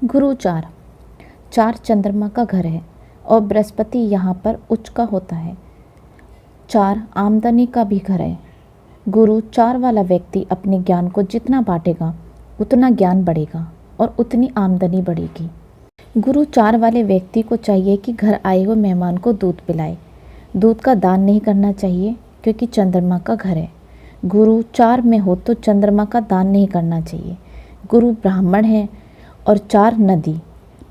गुरु चार चार चंद्रमा का घर है और बृहस्पति यहाँ पर उच्च का होता है। चार आमदनी का भी घर है। गुरु चार वाला व्यक्ति अपने ज्ञान को जितना बांटेगा उतना ज्ञान बढ़ेगा और उतनी आमदनी बढ़ेगी। गुरु चार वाले व्यक्ति को चाहिए कि घर आए हुए मेहमान को दूध पिलाए। दूध का दान नहीं करना चाहिए क्योंकि चंद्रमा का घर है। गुरु चार में हो तो चंद्रमा का दान नहीं करना चाहिए। गुरु ब्राह्मण है और चार नदी,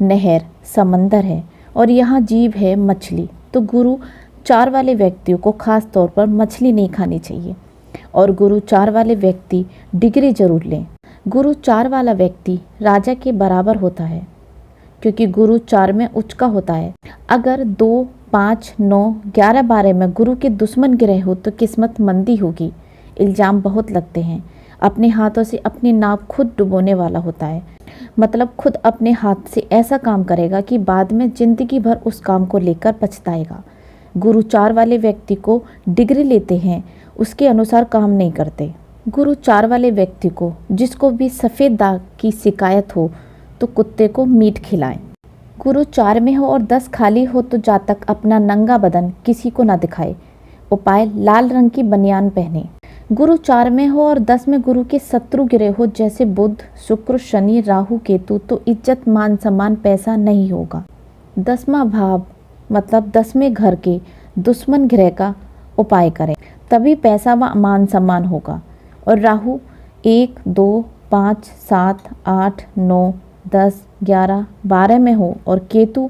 नहर, समंदर है और यहाँ जीव है मछली, तो गुरु चार वाले व्यक्तियों को खास तौर पर मछली नहीं खानी चाहिए। और गुरु चार वाले व्यक्ति डिग्री जरूर लें। गुरु चार वाला व्यक्ति राजा के बराबर होता है क्योंकि गुरु चार में उच्च का होता है। अगर 2, 5, 9, 11, 12 में गुरु के दुश्मन ग्रह हो तो किस्मत मंदी होगी। इल्ज़ाम बहुत लगते हैं। अपने हाथों से अपनी नाव खुद डुबोने वाला होता है, मतलब खुद अपने हाथ से ऐसा काम करेगा कि बाद में ज़िंदगी भर उस काम को लेकर पछताएगा। गुरु चार वाले व्यक्ति को डिग्री लेते हैं, उसके अनुसार काम नहीं करते। गुरु चार वाले व्यक्ति को जिसको भी सफ़ेद दाग की शिकायत हो तो कुत्ते को मीट खिलाएं। गुरु चार में हो और 10 खाली हो तो जातक अपना नंगा बदन किसी को ना दिखाए। उपाय लाल रंग की बनियान पहने। गुरु चार में हो और 10 में गुरु के शत्रु ग्रह हो जैसे बुध, शुक्र, शनि, राहु, केतु तो इज्जत, मान सम्मान, पैसा नहीं होगा। 10वां भाव मतलब 10वें घर के दुश्मन ग्रह का उपाय करें, तभी पैसा व मान सम्मान होगा। और राहु 1, 2, 5, 7, 8, 9, 10, 11, 12 में हो और केतु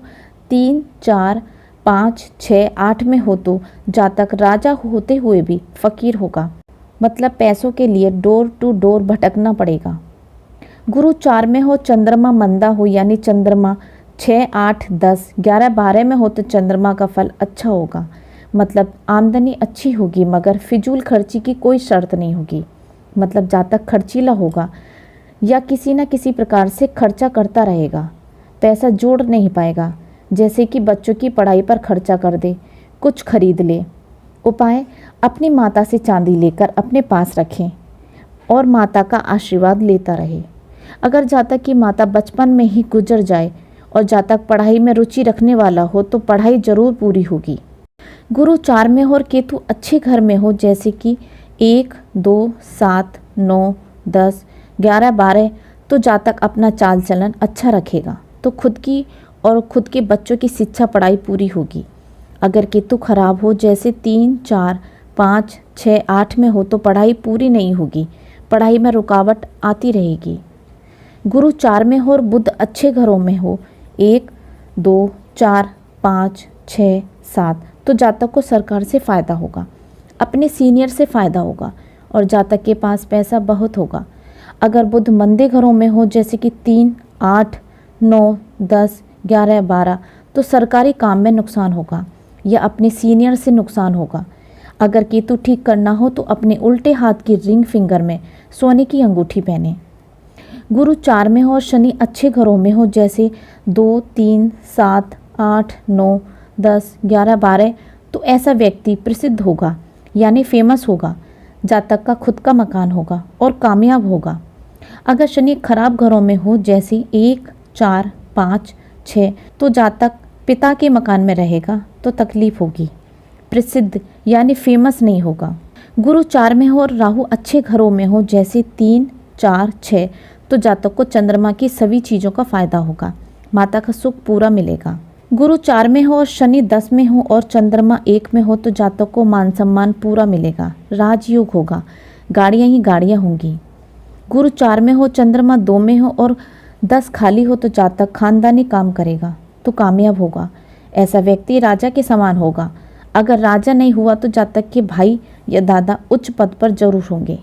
3, 4, 5, 6, 8 में हो तो जातक राजा होते हुए भी फकीर होगा, मतलब पैसों के लिए डोर टू डोर भटकना पड़ेगा। गुरु चार में हो, चंद्रमा मंदा हो यानी चंद्रमा 6, 8, 10, 11, 12 में हो तो चंद्रमा का फल अच्छा होगा, मतलब आमदनी अच्छी होगी मगर फिजूल खर्ची की कोई शर्त नहीं होगी। मतलब जातक खर्चीला होगा या किसी न किसी प्रकार से खर्चा करता रहेगा, पैसा जोड़ नहीं पाएगा, जैसे कि बच्चों की पढ़ाई पर खर्चा कर दे, कुछ खरीद ले। उपाय अपनी माता से चांदी लेकर अपने पास रखें और माता का आशीर्वाद लेता रहे। अगर जातक की माता बचपन में ही गुजर जाए और जातक पढ़ाई में रुचि रखने वाला हो तो पढ़ाई जरूर पूरी होगी। गुरु चार में हो और केतु अच्छे घर में हो जैसे कि 1, 2, 7, 9, 10, 11, 12 तो जातक अपना चाल चलन अच्छा रखेगा तो खुद की और खुद के बच्चों की शिक्षा पढ़ाई पूरी होगी। अगर केतु खराब हो जैसे 3, 4, 5, 6, 8 में हो तो पढ़ाई पूरी नहीं होगी, पढ़ाई में रुकावट आती रहेगी। गुरु चार में हो और बुध अच्छे घरों में हो 1, 2, 4, 5, 6, 7 तो जातक को सरकार से फ़ायदा होगा, अपने सीनियर से फ़ायदा होगा और जातक के पास पैसा बहुत होगा। अगर बुध मंदे घरों में हो जैसे कि 3, 8, 9, 10, 11, 12 तो सरकारी काम में नुकसान होगा या अपने सीनियर से नुकसान होगा। अगर केतु ठीक करना हो तो अपने उल्टे हाथ की रिंग फिंगर में सोने की अंगूठी पहने। गुरु चार में हो और शनि अच्छे घरों में हो जैसे 2, 3, 7, 8, 9, 10, 11, 12 तो ऐसा व्यक्ति प्रसिद्ध होगा यानी फेमस होगा, जातक का खुद का मकान होगा और कामयाब होगा। अगर शनि खराब घरों में हो जैसे 1, 4, 5, 6 तो जातक पिता के मकान में रहेगा तो तकलीफ होगी, प्रसिद्ध यानी फेमस नहीं होगा। गुरु चार में हो और राहु अच्छे घरों में हो जैसे 3, 4, 6 तो जातक को चंद्रमा की सभी चीज़ों का फायदा होगा, माता का सुख पूरा मिलेगा। गुरु चार में हो और शनि 10 में हो और चंद्रमा 1 में हो तो जातक को मान सम्मान पूरा मिलेगा, राजयोग होगा, गाड़ियाँ ही गाड़ियाँ होंगी। गुरु चार में हो, चंद्रमा 2 में हो और 10 खाली हो तो जातक खानदानी काम करेगा तो कामयाब होगा, ऐसा व्यक्ति राजा के समान होगा। अगर राजा नहीं हुआ तो जातक के भाई या दादा उच्च पद पर जरूर होंगे।